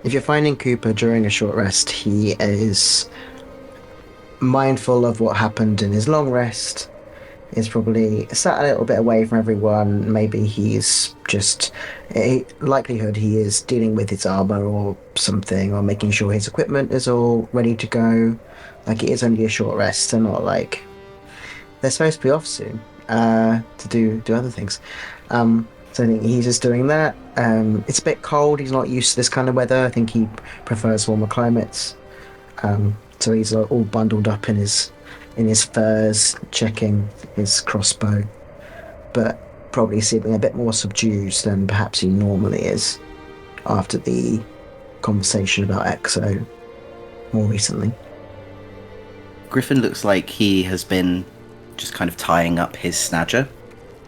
If you're finding Cooper during a short rest, he is mindful of what happened in his long rest. He's probably sat a little bit away from everyone. Maybe he's just likelihood he is dealing with his armor or something, or making sure his equipment is all ready to go. Like it is only a short rest, and not like they're supposed to be off soon to do other things. So I think he's just doing that. It's a bit cold. He's not used to this kind of weather. I think he prefers warmer climates. So he's all bundled up in his furs, checking his crossbow, but probably seeming a bit more subdued than perhaps he normally is after the conversation about EXO more recently. Griffin looks like he has been just kind of tying up his snadger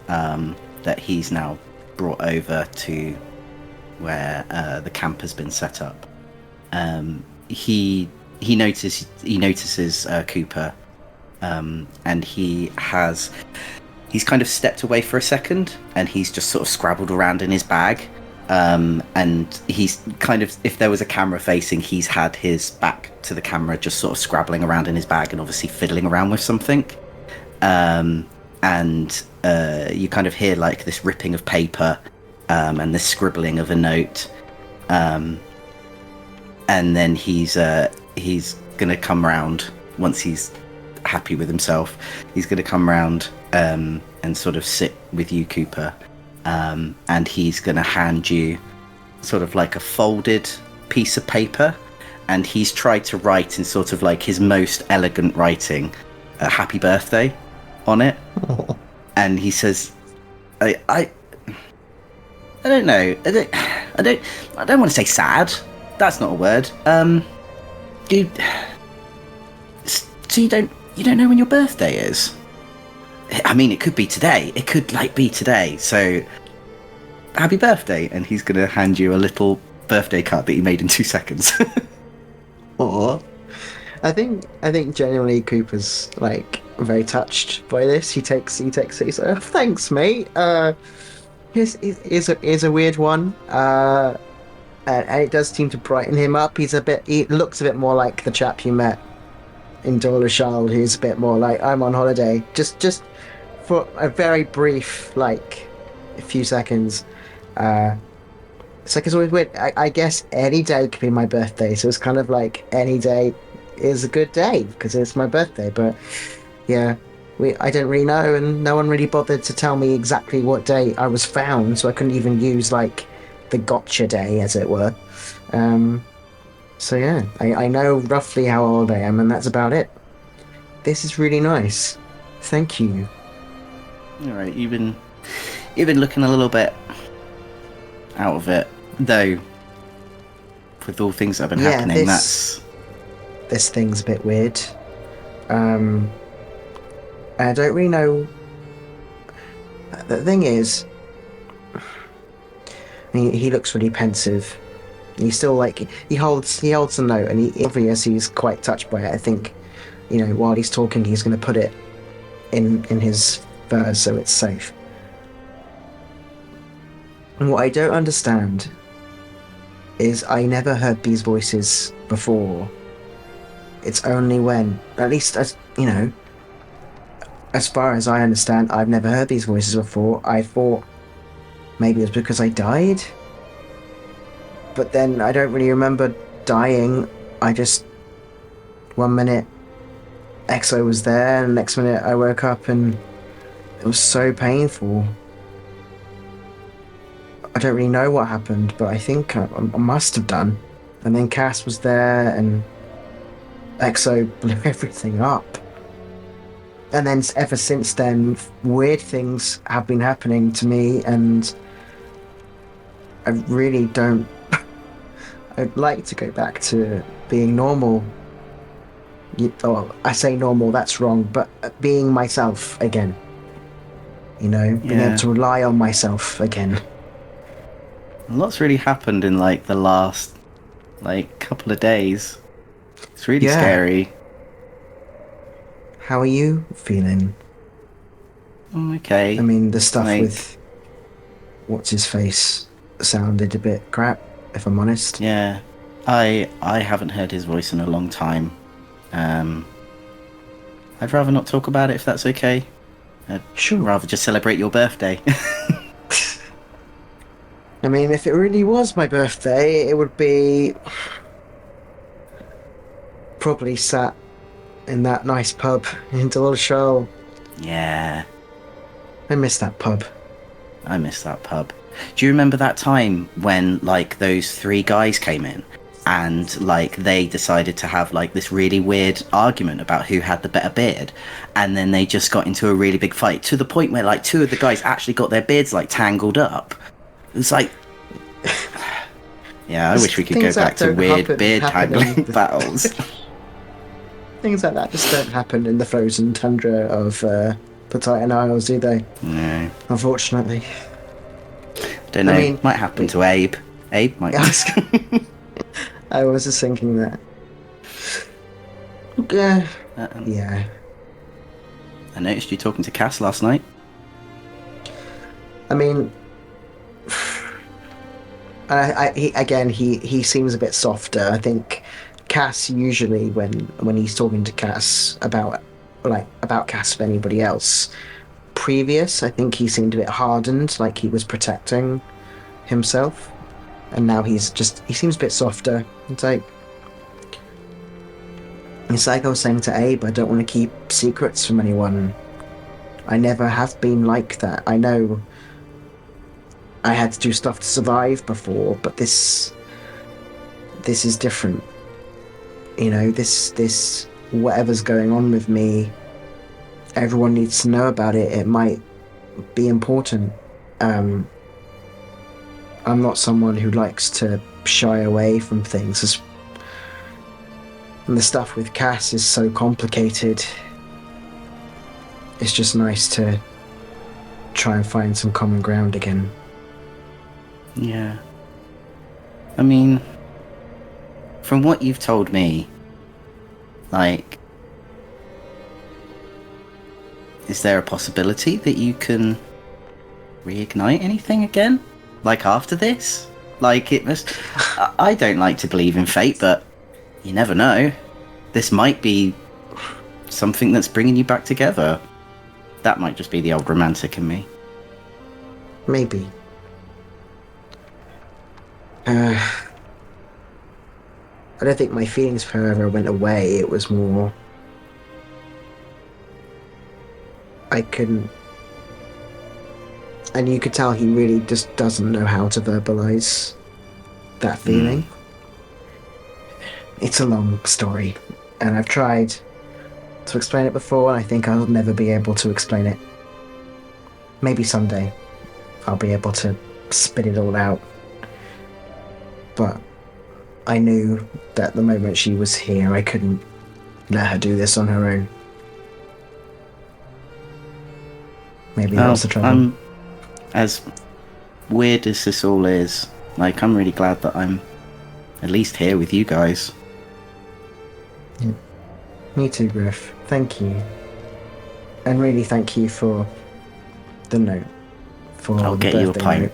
that he's now brought over to where the camp has been set up. He notices Cooper, and he's kind of stepped away for a second, and he's just sort of scrabbled around in his bag. And he's kind of, if there was a camera facing, he's had his back to the camera, just sort of scrabbling around in his bag and obviously fiddling around with something. And you kind of hear like this ripping of paper and this scribbling of a note. And then he's gonna come round once he's happy with himself. He's gonna come round and sort of sit with you, Cooper. And he's going to hand you sort of like a folded piece of paper, and he's tried to write in sort of like his most elegant writing, a happy birthday on it. Oh. And he says, I don't know. I don't want to say sad. That's not a word. You, so you don't know when your birthday is? I mean, it could be today. It could be today. So, happy birthday! And he's gonna hand you a little birthday card that he made in 2 seconds. Aw. I think genuinely Cooper's like very touched by this. He takes it. He's like, oh, thanks, mate. Here's a weird one. And it does seem to brighten him up. He looks a bit more like the chap you met in Doyle Child, who's a bit more like, I'm on holiday. Just for a very brief, like, a few seconds. It's like, it's always weird. I guess any day could be my birthday, so it's kind of like any day is a good day because it's my birthday. But yeah, I didn't really know, and no one really bothered to tell me exactly what day I was found, so I couldn't even use like the gotcha day, as it were. So yeah, I know roughly how old I am, and that's about it. This is really nice. Thank you. All right, you've been looking a little bit out of it, though. With all things that have been happening, this thing's a bit weird. I don't really know. The thing is, he looks really pensive. He's still like he holds the note, and he's quite touched by it. I think, while he's talking, he's going to put it in his furs so it's safe. And what I don't understand is I never heard these voices before. It's only when, at least as far as I understand, I've never heard these voices before. I thought maybe it was because I died. But then I don't really remember dying. One minute EXO was there, and the next minute I woke up and it was so painful. I don't really know what happened, but I think I must have done. And then Cass was there, and EXO blew everything up. And then ever since then, weird things have been happening to me, and I really don't... I'd like to go back to being normal. I say normal, that's wrong, but being myself again. Being able to rely on myself again. Lots really happened in the last couple of days. It's really scary. How are you feeling? Okay. I mean, the stuff with what's his face sounded a bit crap, if I'm honest. Yeah. I haven't heard his voice in a long time. Um, I'd rather not talk about it if that's okay. I'd Sure. rather just celebrate your birthday. I mean, if it really was my birthday, it would be probably sat in that nice pub in Dolshall. Yeah, I miss that pub. I miss that pub. Do you remember that time when like those three guys came in and like they decided to have like this really weird argument about who had the better beard, and then they just got into a really big fight to the point where like two of the guys actually got their beards like tangled up. It's like, yeah, I wish we could go Things back that to don't weird beard happen in tangling battles. things like that just don't happen in the frozen tundra of the Titan Isles, do they? No, Unfortunately. don't I know. mean, Might happen to Abe. Abe might. I was just thinking that. Yeah. Yeah. I noticed you talking to Cass last night. I mean, he seems a bit softer. I think Cass usually when he's talking to Cass about Cass of anybody else previous, I think he seemed a bit hardened, like he was protecting himself, and now he seems a bit softer. It's like I was saying to Abe, I don't want to keep secrets from anyone. I never have been like that. I know I had to do stuff to survive before, but this is different. You know, this whatever's going on with me, everyone needs to know about it. It might be important. I'm not someone who likes to shy away from things. And the stuff with Cass is so complicated. It's just nice to try and find some common ground again. Yeah. I mean, from what you've told me, like, is there a possibility that you can reignite anything again? Like after this? Like it must. I don't like to believe in fate, but you never know. This might be something that's bringing you back together. That might just be the old romantic in me. Maybe. I don't think my feelings for her ever went away. It was more I couldn't, and you could tell he really just doesn't know how to verbalize that feeling. It's a long story, and I've tried to explain it before, and I think I'll never be able to explain it. Maybe someday I'll be able to spit it all out. But I knew that the moment she was here, I couldn't let her do this on her own. Maybe that was the trouble. As weird as this all is, like, I'm really glad that I'm at least here with you guys. Yeah. Me too, Griff. Thank you. And really thank you for the note. I'll get you a pint.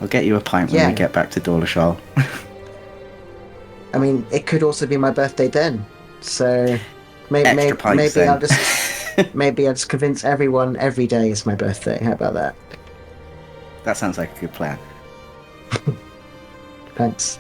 I'll get you a pint when we get back to Dorlashall. I mean, it could also be my birthday then. So maybe then. I'll just maybe I'll just convince everyone every day is my birthday. How about that? That sounds like a good plan. Thanks.